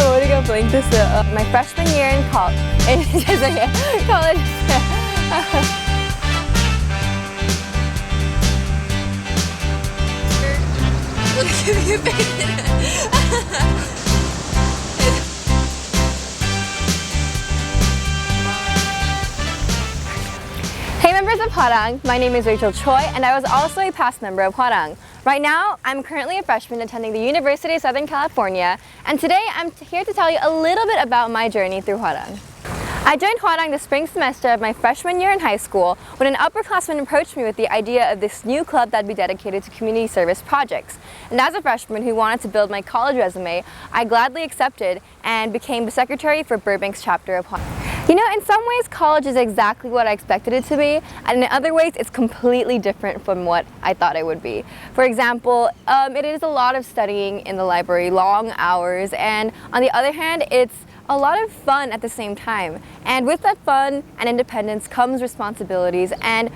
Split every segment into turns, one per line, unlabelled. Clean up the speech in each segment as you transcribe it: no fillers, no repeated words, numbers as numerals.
머리가 블링크했어요. My freshman year in college. 죄송해요. college. Hey members of Hwarang, my name is Rachel Choi and I was also a past member of Hwarang. Right now, I'm currently a freshman attending the University of Southern California, and today I'm here to tell you a little bit about my journey through Hwarang. I joined Hwarang the spring semester of my freshman year in high school when an upperclassman approached me with the idea of this new club that would be dedicated to community service projects. And as a freshman who wanted to build my college resume, I gladly accepted and became the secretary for Burbank's chapter of Hwarang. You know, in some ways, college is exactly what I expected it to be, and in other ways, it's completely different from what I thought it would be. For example, it is a lot of studying in the library, long hours, and on the other hand, it's a lot of fun at the same time. And with that fun and independence comes responsibilities, and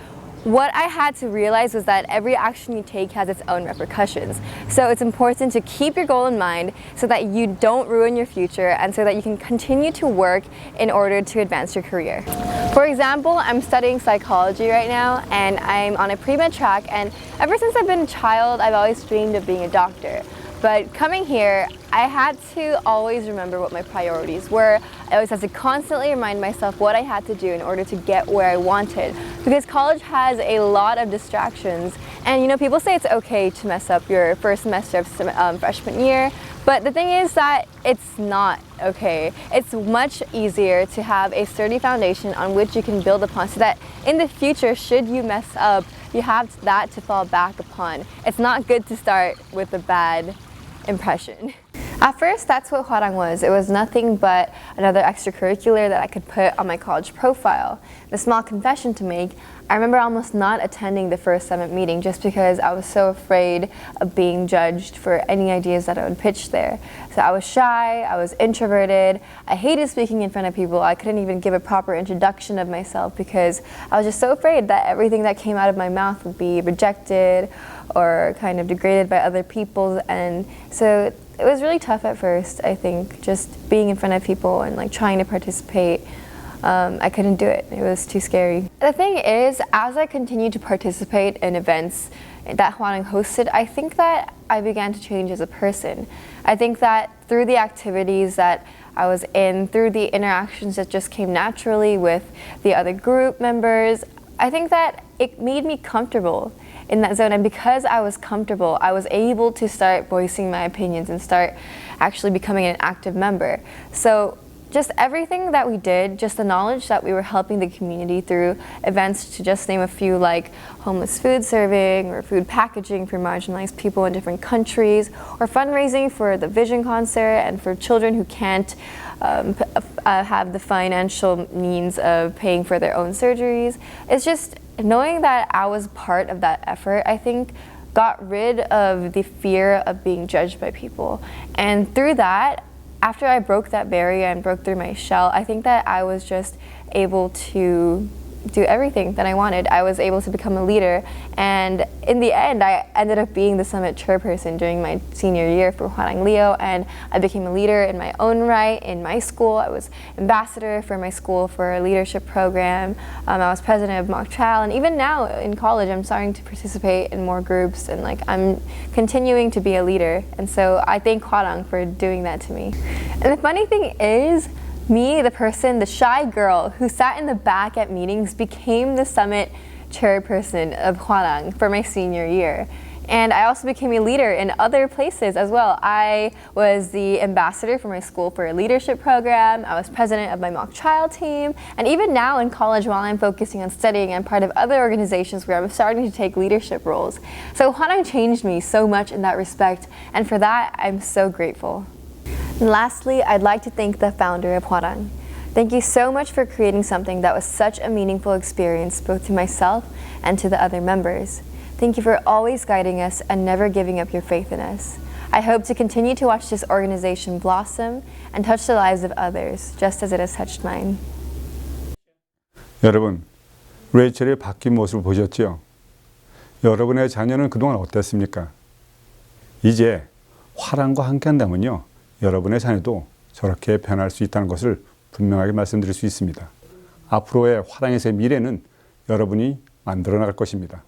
what I had to realize was that every action you take has its own repercussions. So it's important to keep your goal in mind so that you don't ruin your future and so that you can continue to work in order to advance your career. For example, I'm studying psychology right now and I'm on a pre-med track, and ever since I've been a child, I've always dreamed of being a doctor. But coming here, I had to always remember what my priorities were. I always had to constantly remind myself what I had to do in order to get where I wanted. Because college has a lot of distractions. And you know, people say it's okay to mess up your first semester of freshman year. But the thing is that it's not okay. It's much easier to have a sturdy foundation on which you can build upon so that in the future, should you mess up, you have that to fall back upon. It's not good to start with a bad impression. At first, that's what Hwarang was. It was nothing but another extracurricular that I could put on my college profile. A small confession to make, I remember almost not attending the first summit meeting just because I was so afraid of being judged for any ideas that I would pitch there. So I was shy, I was introverted, I hated speaking in front of people. I couldn't even give a proper introduction of myself because I was just so afraid that everything that came out of my mouth would be rejected or kind of degraded by other people. And so it was really tough at first, I think, just being in front of people and like trying to participate. I couldn't do it. It was too scary. The thing is, as I continued to participate in events that Hwarang hosted, I think that I began to change as a person. I think that through the activities that I was in, through the interactions that just came naturally with the other group members, I think that it made me comfortable in that zone, and because I was comfortable, I was able to start voicing my opinions and start actually becoming an active member. So just everything that we did, just the knowledge that we were helping the community through events, to just name a few, like homeless food serving or food packaging for marginalized people in different countries, or fundraising for the Vision concert and for children who can't have the financial means of paying for their own surgeries. It's just knowing that I was part of that effort, I think, got rid of the fear of being judged by people. And through that, after I broke that barrier and broke through my shell, I think that I was just able to do everything that I wanted. I was able to become a leader, and in the end, I ended up being the summit chairperson during my senior year for Hwarang Leo, and I became a leader in my own right in my school. I was ambassador for my school for a leadership program. I was president of mock trial, and even now in college, I'm starting to participate in more groups, and like I'm continuing to be a leader. And so I thank Hwarang for doing that to me. And the funny thing is, me, the person, the shy girl who sat in the back at meetings, became the summit chairperson of Hwarang for my senior year. And I also became a leader in other places as well. I was the ambassador for my school for a leadership program. I was president of my mock trial team. And even now in college, while I'm focusing on studying, I'm part of other organizations where I'm starting to take leadership roles. So Hwarang changed me so much in that respect. And for that, I'm so grateful. And lastly, I'd like to thank the founder of Hwarang. Thank you so much for creating something that was such a meaningful experience both to myself and to the other members. Thank you for always guiding us and never giving up your faith in us. I hope to continue to watch this organization blossom and touch the lives of others, just as it has touched mine.
여러분, 레이첼의 바뀐 모습을 보셨죠? 여러분의 자녀는 그동안 어땠습니까? 이제 화랑과 함께 한다면요, 여러분의 자녀도 저렇게 변할 수 있다는 것을 분명하게 말씀드릴 수 있습니다. 앞으로의 화랑에서의 미래는 여러분이 만들어 나갈 것입니다.